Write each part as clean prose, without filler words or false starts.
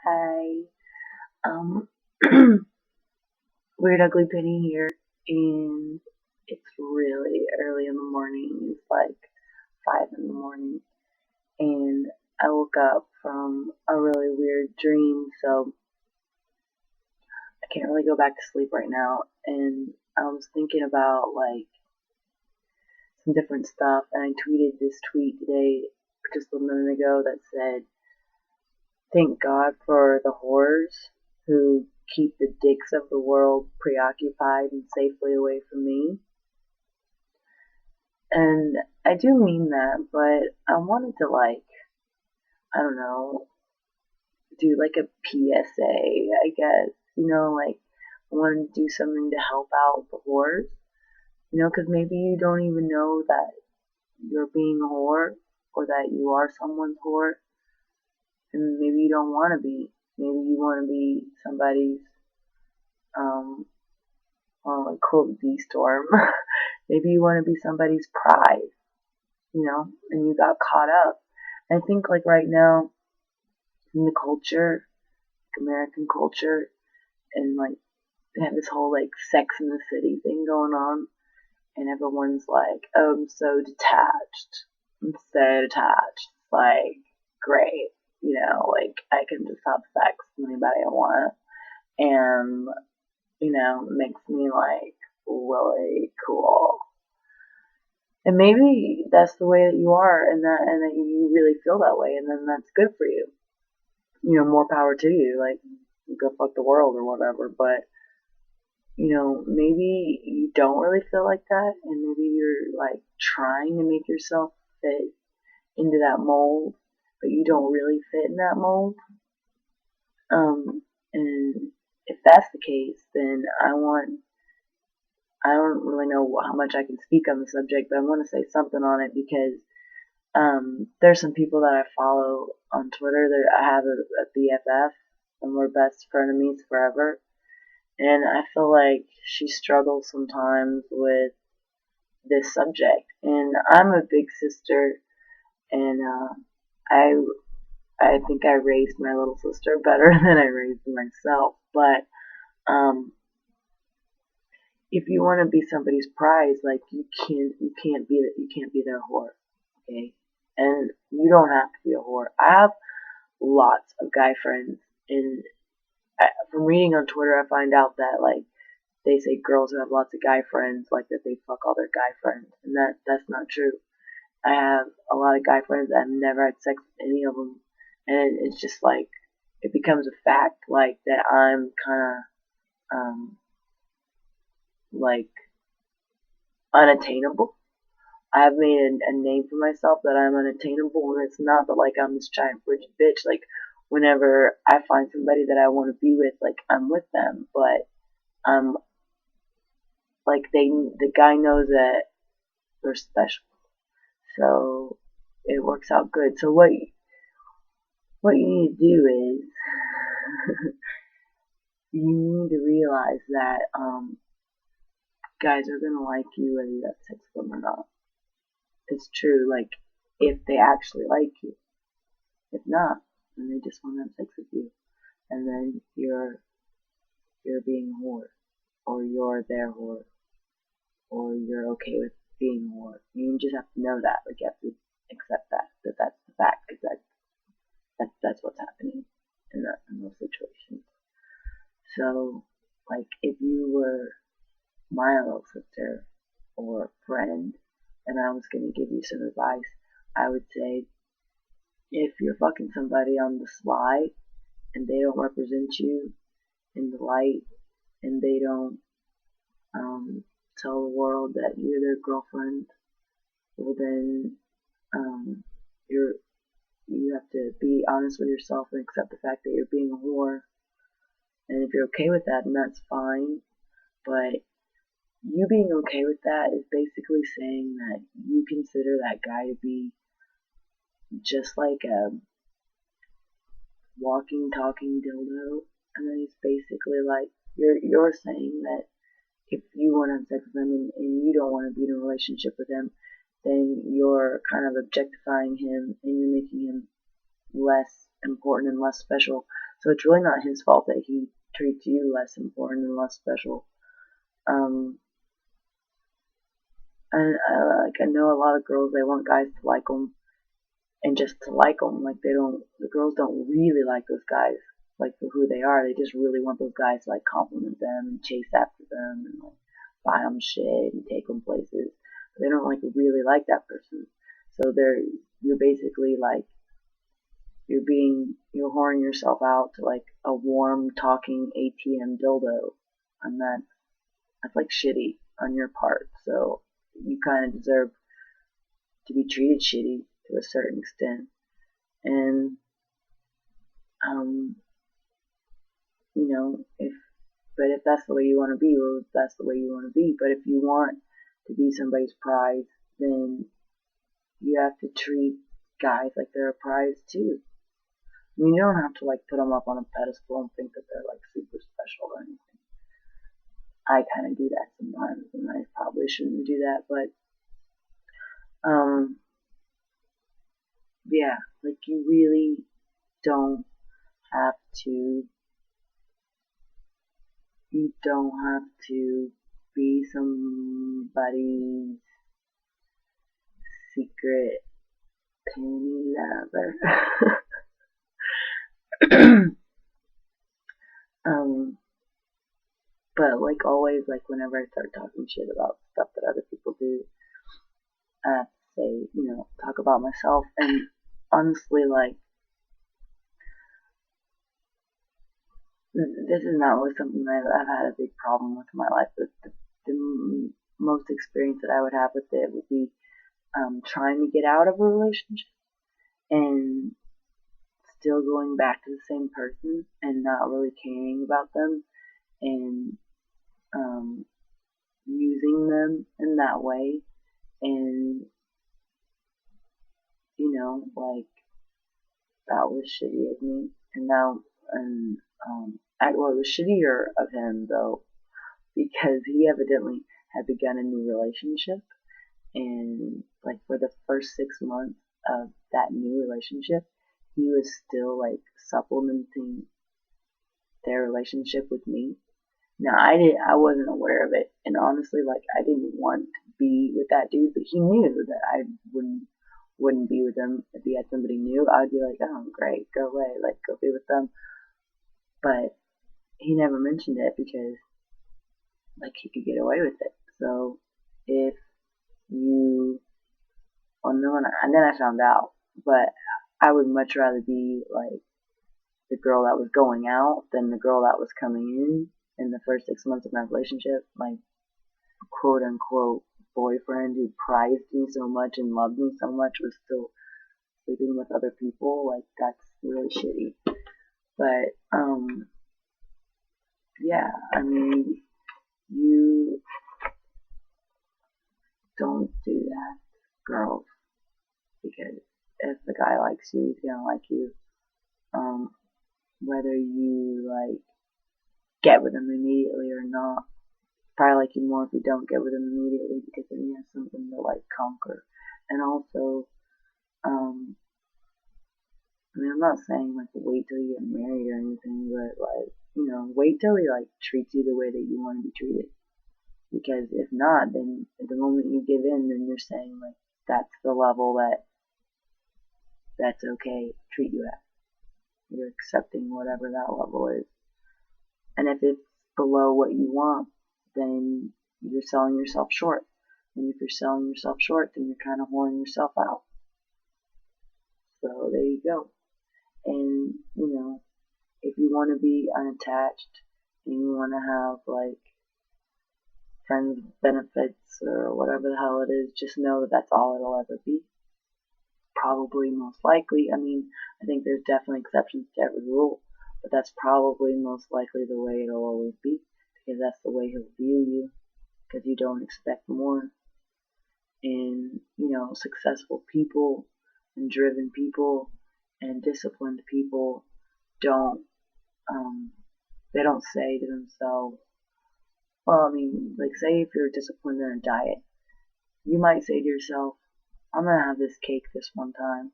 Hi, um, WeirdUglyPenny here, and it's really early in the morning. It's like 5 in the morning, and I woke up from a really weird dream, so I can't really go back to sleep right now. And I was thinking about like some different stuff, and I tweeted this tweet today, just a minute ago, that said, "Thank God for the whores who keep the dicks of the world preoccupied and safely away from me." And I do mean that, but I wanted to I don't know, do like a PSA, I guess. Like I wanted to do something to help out the whores. Because maybe you don't even know that you're being a whore or that you are someone's whore, and maybe you don't want to be. Maybe you want to be somebody's um like quote D storm. Maybe you want to be somebody's prize, and you got caught up. I think like right now in the culture, American culture, and like they have this whole like Sex in the City thing going on, and everyone's like, "Oh, I'm so detached. I'm so detached." Like, great, like I can just have sex with anybody I want, and it makes me like really cool. And maybe that's the way that you are, and that you really feel that way, and then that's good for you. More power to you. Like, go fuck the world or whatever. But maybe you don't really feel like that, and maybe you're like trying to make yourself fit into that mold, but you don't really fit in that mold. And if that's the case, then I don't really know how much I can speak on the subject, but I want to say something on it because there's some people that I follow on Twitter. I have a BFF, and we're best frenemies forever. And I feel like she struggles sometimes with this subject. And I'm a big sister, and I I think I raised my little sister better than I raised myself. But um, if you want to be somebody's prize, like you can't be their whore, okay? And you don't have to be a whore. I have lots of guy friends, and from reading on Twitter, I find out that like they say girls who have lots of guy friends like that they fuck all their guy friends, and that's not true. I have a lot of guy friends that I've never had sex with any of them, and it's just like it becomes a fact like that I'm kind of like unattainable. I've made a name for myself that I'm unattainable, and it's not that like I'm this giant frigid bitch. Like whenever I find somebody that I want to be with, like I'm with them, but um, like the guy knows that they're special, so it works out good. So what you need to do is you need to realize that guys are gonna like you whether you have sex with them or not. It's true, like if they actually like you. If not, then they just want to have sex with you, and then you're being a whore, or you're their whore, or you're okay with being a whore. You just have to know that, like you have to accept that that's the fact, because that's what's happening in those situations. So, like if you were my little sister or friend, and I was gonna give you some advice, I would say if you're fucking somebody on the sly and they don't represent you in the light, and they don't tell the world that you're their girlfriend, well then um, you're you have to be honest with yourself and accept the fact that you're being a whore. And if you're okay with that, then that's fine. But you being okay with that is basically saying that you consider that guy to be just like a walking, talking dildo, and then he's basically like you're saying that if you want to have sex with him, and you don't want to be in a relationship with him, then you're kind of objectifying him and you're making him less important and less special. So it's really not his fault that he treats you less important and less special. And I know a lot of girls, they want guys to like them, and just to like them. Like the girls don't really like those guys, like for who they are. They just really want those guys to like compliment them and chase after them and like buy them shit and take them places. But they don't like really like that person. So you're basically like, you're whoring yourself out to like a warm talking ATM dildo, and that's like shitty on your part. So you kind of deserve to be treated shitty to a certain extent. And you know, if that's the way you want to be, well, that's the way you want to be. But if you want to be somebody's prize, then you have to treat guys like they're a prize too. I mean, you don't have to like put them up on a pedestal and think that they're like super special or anything. I kind of do that sometimes, and I probably shouldn't do that, but yeah, like you really don't have to. You don't have to be somebody's secret penny lover. But like always, like whenever I start talking shit about stuff that other people do, I have to say, talk about myself. And honestly, like, this is not really something that I've had a big problem with in my life. But the most experience that I would have with it would be trying to get out of a relationship and still going back to the same person and not really caring about them and using them in that way. And like, that was shitty of me. And well, it was shittier of him though, because he evidently had begun a new relationship, and like for the first 6 months of that new relationship, he was still like supplementing their relationship with me. Now I wasn't aware of it, and honestly, like I didn't want to be with that dude, but he knew that I wouldn't be with him if he had somebody new. I'd be like, oh great, go away, like go be with them. But he never mentioned it because like he could get away with it. So if you, well, no, and then I found out, but I would much rather be like the girl that was going out than the girl that was coming in the first 6 months of my relationship. My quote unquote boyfriend who prized me so much and loved me so much was still sleeping with other people. Like that's really shitty. But yeah, I mean, you don't do that, girls, because if the guy likes you, he's gonna like you. Whether you like get with him immediately or not. Probably like you more if you don't get with him immediately, because then he has something to like conquer. And also, I mean, I'm not saying like wait till you get married or anything, but like, wait till he like treats you the way that you want to be treated. Because if not, then at the moment you give in, then you're saying like that's the level that's okay to treat you at. You're accepting whatever that level is. And if it's below what you want, then you're selling yourself short. And if you're selling yourself short, then you're kind of whoring yourself out. So there you go. And, if you want to be unattached and you want to have like friends with benefits or whatever the hell it is, just know that that's all it'll ever be. Probably most likely. I mean, I think there's definitely exceptions to every rule, but that's probably most likely the way it'll always be, because that's the way he'll view you, because you don't expect more. And, successful people and driven people and disciplined people they don't say to themselves, well, I mean, like say if you're disciplined in a diet, you might say to yourself, I'm gonna have this cake this one time.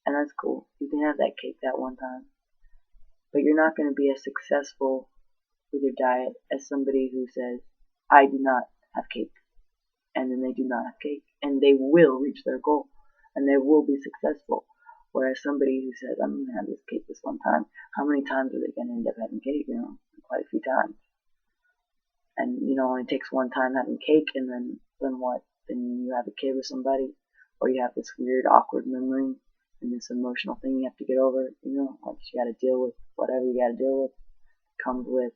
And that's cool. You can have that cake that one time. but you're not going to be as successful with your diet as somebody who says, I do not have cake, and then they do not have cake, and they will reach their goal, and they will be successful. Whereas somebody who says, I'm going to have this cake this one time, how many times are they going to end up having cake? Quite a few times. And, only takes one time having cake, and then what? Then you have a kid with somebody, or you have this weird, awkward memory, and this emotional thing you have to get over, like you gotta deal with whatever you gotta deal with. Comes with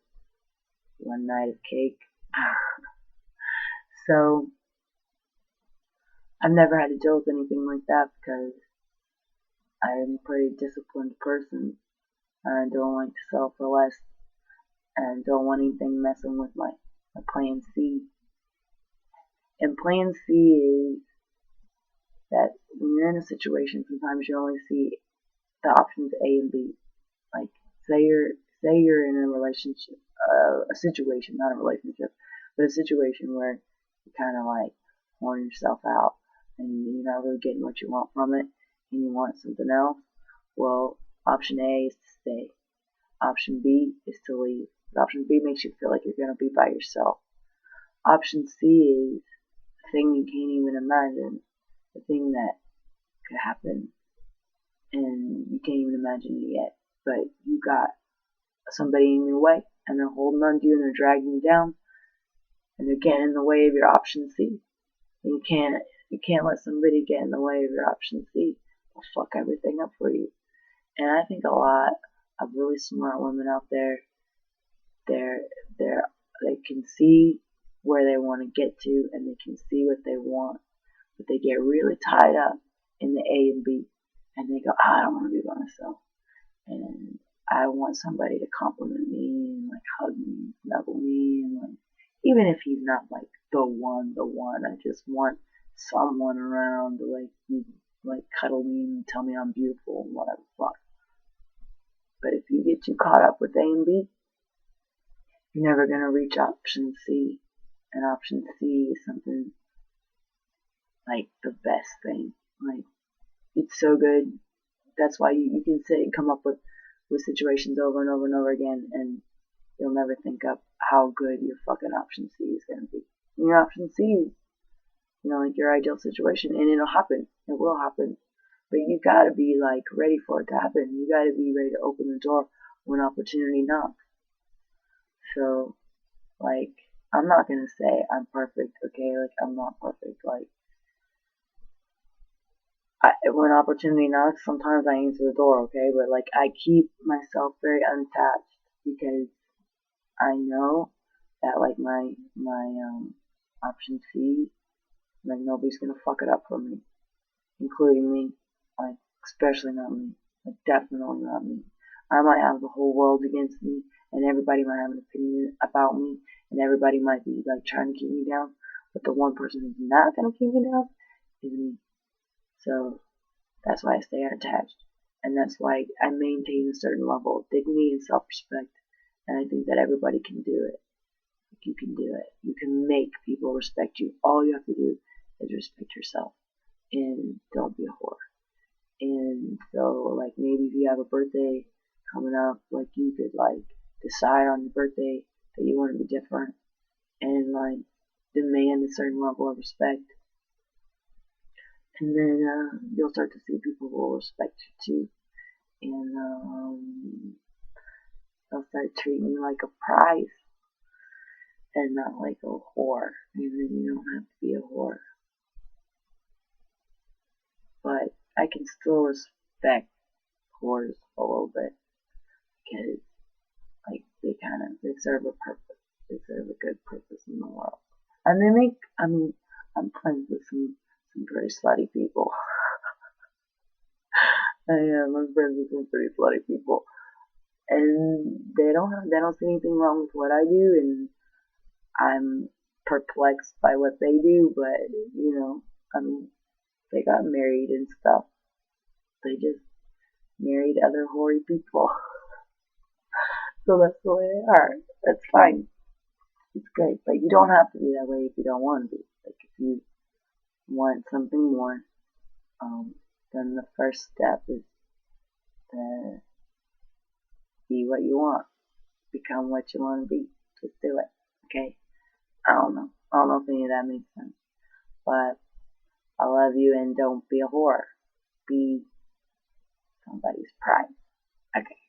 one night of cake. So, I've never had to deal with anything like that because I'm a pretty disciplined person, and I don't like to settle for less, and I don't want anything messing with my plan C. And plan C is that when you're in a situation, sometimes you only see the options A and B. Like, say you're in a relationship, a situation, not a relationship, but a situation where you kind of like pouring yourself out, and you're not really getting what you want from it, and you want something else. Well, option A is to stay. Option B is to leave. Option B makes you feel like you're gonna be by yourself. Option C is the thing you can't even imagine, the thing that could happen, and you can't even imagine it yet. But you got somebody in your way, and they're holding on to you, and they're dragging you down, and they're getting in the way of your option C. And you can't let somebody get in the way of your option C. They'll fuck everything up for you. And I think a lot of really smart women out there, they can see where they want to get to, and they can see what they want, but they get really tied up in the A and B, and they go, I don't want to be by myself, and I want somebody to compliment me and like hug me, snuggle me, and like, even if he's not like the one, I just want someone around to like cuddle me and tell me I'm beautiful and whatever fuck. But if you get too caught up with A and B, you're never gonna reach option C. And option C is something like the best thing. Like, it's so good. That's why you can sit and come up with situations over and over and over again, and you'll never think up how good your fucking option C is gonna be. And your option C is, like your ideal situation, and it'll happen. It will happen. But you gotta be like ready for it to happen. You gotta be ready to open the door when opportunity knocks. So, like, I'm not gonna say I'm perfect, okay? Like, I'm not perfect. Like, when opportunity knocks, sometimes I answer the door, okay? But like, I keep myself very unattached because I know that like my option C, like nobody's gonna fuck it up for me, including me. Like, especially not me. Like, definitely not me. I might have the whole world against me, and everybody might have an opinion about me, and everybody might be like trying to keep me down, but the one person who's not gonna keep me down is me. So that's why I stay unattached, and that's why I maintain a certain level of dignity and self-respect, and I think that everybody can do it. You can do it. You can make people respect you. All you have to do is respect yourself, and don't be a whore. And so, like, maybe if you have a birthday coming up, like, you could, like, decide on your birthday that you want to be different, and, like, demand a certain level of respect. And then, you'll start to see people who will respect you, too. And, they'll start treating you like a prize, and not like a whore. And then you don't have to be a whore. But I can still respect whores a little bit, because, like, they serve a purpose. They serve a good purpose in the world. And I'm friends with some pretty slutty people. I'm friends with some pretty slutty people. And they don't see anything wrong with what I do, and I'm perplexed by what they do, but, they got married and stuff. They just married other hoary people. So that's the way they are. That's fine. It's good. But you don't have to be that way if you don't want to be. Like, if you want something more, then the first step is to be be what you want. Become what you want to be. Just do it. Okay? I don't know. I don't know if any of that makes sense. But I love you and don't be a whore. Be somebody's pride. Okay.